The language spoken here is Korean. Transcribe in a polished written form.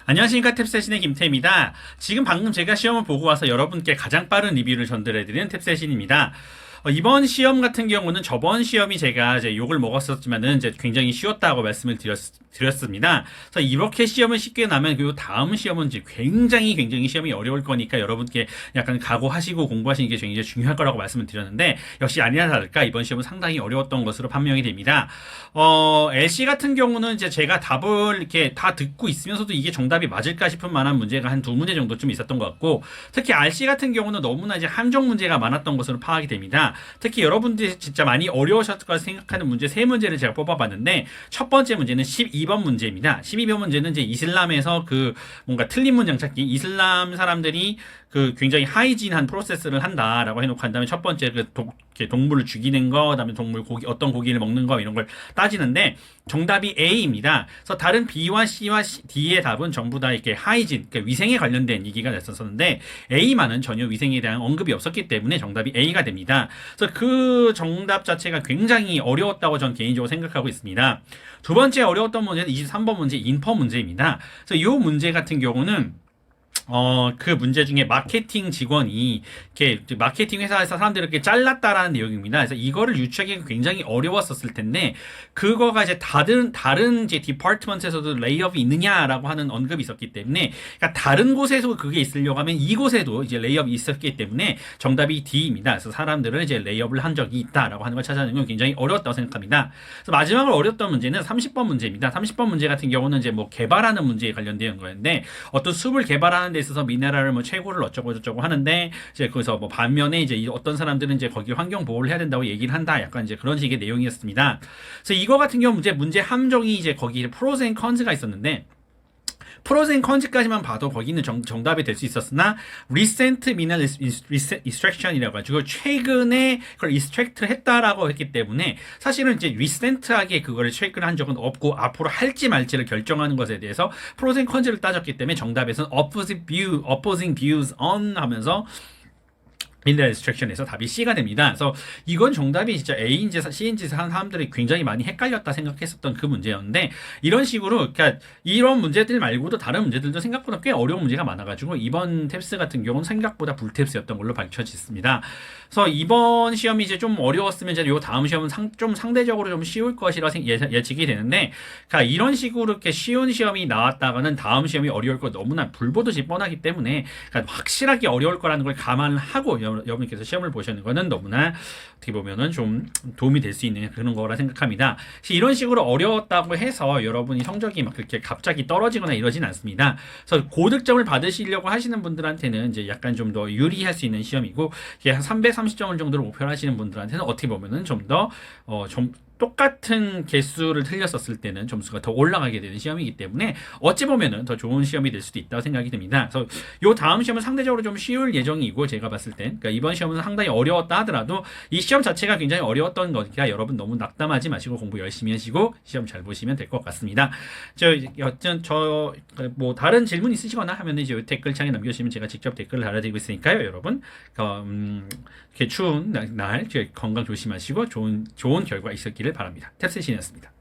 안녕하십니까. 탭세신의 김태입니다. 지금 방금 제가 시험을 보고 와서 여러분께 가장 빠른 리뷰를 전달해드리는 탭세신입니다. 이번 시험 같은 경우는 저번 시험이 제가 이제 욕을 먹었었지만은 이제 굉장히 쉬웠다고 말씀을 드렸습니다. 그래서 이렇게 시험을 쉽게 나면 그 다음 시험은 이제 굉장히 시험이 어려울 거니까 여러분께 약간 각오하시고 공부하시는 게 굉장히 중요할 거라고 말씀을 드렸는데 역시 아니나 다를까 이번 시험은 상당히 어려웠던 것으로 판명이 됩니다. LC 같은 경우는 이제 제가 답을 이렇게 다 듣고 있으면서도 이게 정답이 맞을까 싶은 만한 문제가 한 두 문제 정도쯤 있었던 것 같고 특히 RC 같은 경우는 너무나 이제 함정 문제가 많았던 것으로 파악이 됩니다. 특히 여러분들이 진짜 많이 어려우셨을 거라 생각하는 문제 세 문제를 제가 뽑아봤는데 첫 번째 문제는 12번 문제입니다. 12번 문제는 이제 이슬람에서 그 뭔가 틀린 문장 찾기, 이슬람 사람들이 그 굉장히 하이진한 프로세스를 한다라고 해놓고 한 다음에 첫 번째 그 동물을 죽이는 거, 그다음에 동물 고기 어떤 고기를 먹는 거 이런 걸 따지는데 정답이 A입니다. 그래서 다른 B와 C와 D의 답은 전부 다 이렇게 하이진, 그러니까 위생에 관련된 얘기가 됐었는데 A만은 전혀 위생에 대한 언급이 없었기 때문에 정답이 A가 됩니다. 그래서 그 정답 자체가 굉장히 어려웠다고 전 개인적으로 생각하고 있습니다. 두 번째 어려웠던 문제는 23번 문제 인퍼 문제입니다. 그래서 이 문제 같은 경우는 그 문제 중에 마케팅 직원이 이렇게 마케팅 회사에서 사람들을 이렇게 잘랐다라는 내용입니다. 그래서 이거를 유추하기가 굉장히 어려웠었을 텐데 그거가 이제 다른 이제 디파트먼트에서도 레이업이 있느냐라고 하는 언급이 있었기 때문에 그러니까 다른 곳에서 그게 있으려고 하면 이곳에도 이제 레이업이 있었기 때문에 정답이 D입니다. 그래서 사람들을 이제 레이업을 한 적이 있다라고 하는 걸 찾아내는 건 굉장히 어려웠다고 생각합니다. 그래서 마지막으로 어려웠던 문제는 30번 문제입니다. 30번 문제 같은 경우는 이제 뭐 개발하는 문제에 관련된 거였는데 어떤 숲을 개발하는 데 있어서 미네랄을 뭐 채굴을 어쩌고 저쩌고 하는데 이제 거기서 뭐 반면에 이제 어떤 사람들은 이제 거기 환경 보호를 해야 된다고 얘기를 한다. 약간 이제 그런 식의 내용이었습니다. 그래서 이거 같은 경우 문제 함정이 이제 거기 프로스 앤 컨즈가 있었는데 프로스 앤 컨즈까지만 봐도 거기는 정답이 될 수 있었으나 recent mineral extraction이라고 가지고 최근에 그걸 extract 했다라고 했기 때문에 사실은 이제 recent하게 그거를 체크를 한 적은 없고 앞으로 할지 말지를 결정하는 것에 대해서 프로스 앤 컨즈를 따졌기 때문에 정답에서는 opposing views on 하면서 미네랄 익스트랙션에서 답이 C가 됩니다. 그래서 이건 정답이 진짜 A인지 C인지 하는 사람들이 굉장히 많이 헷갈렸다 생각했었던 그 문제였는데 이런 식으로 그러니까 이런 문제들 말고도 다른 문제들도 생각보다 꽤 어려운 문제가 많아가지고 이번 탭스 같은 경우는 생각보다 불탭스였던 걸로 밝혀졌습니다. 그래서 이번 시험이 이제 좀 어려웠으면 이제 요 다음 시험은 좀 상대적으로 좀 쉬울 것이라 예측이 되는데 그러니까 이런 식으로 이렇게 쉬운 시험이 나왔다가는 다음 시험이 어려울 거 너무나 불보듯이 뻔하기 때문에 그러니까 확실하게 어려울 거라는 걸 감안하고 여러분께서 시험을 보시는 거는 너무나 어떻게 보면은 좀 도움이 될 수 있는 그런 거라 생각합니다. 이런 식으로 어려웠다고 해서 여러분이 성적이 막 그렇게 갑자기 떨어지거나 이러진 않습니다. 그래서 고득점을 받으시려고 하시는 분들한테는 이제 약간 좀 더 유리할 수 있는 시험이고 한 330점을 정도로 목표를 하시는 분들한테는 어떻게 보면은 좀 더 똑같은 개수를 틀렸었을 때는 점수가 더 올라가게 되는 시험이기 때문에 어찌 보면은 더 좋은 시험이 될 수도 있다고 생각이 듭니다. 그래서 요 다음 시험은 상대적으로 좀 쉬울 예정이고 제가 봤을 땐 그러니까 이번 시험은 상당히 어려웠다 하더라도 이 시험 자체가 굉장히 어려웠던 거니까 여러분 너무 낙담하지 마시고 공부 열심히 하시고 시험 잘 보시면 될 것 같습니다. 여튼 뭐 다른 질문 있으시거나 하면은 이제 댓글창에 남겨주시면 제가 직접 댓글을 달아드리고 있으니까요, 여러분. 이렇게 추운 날 건강 조심하시고 좋은 결과 있었기를 바랍니다. 탭세신이었습니다.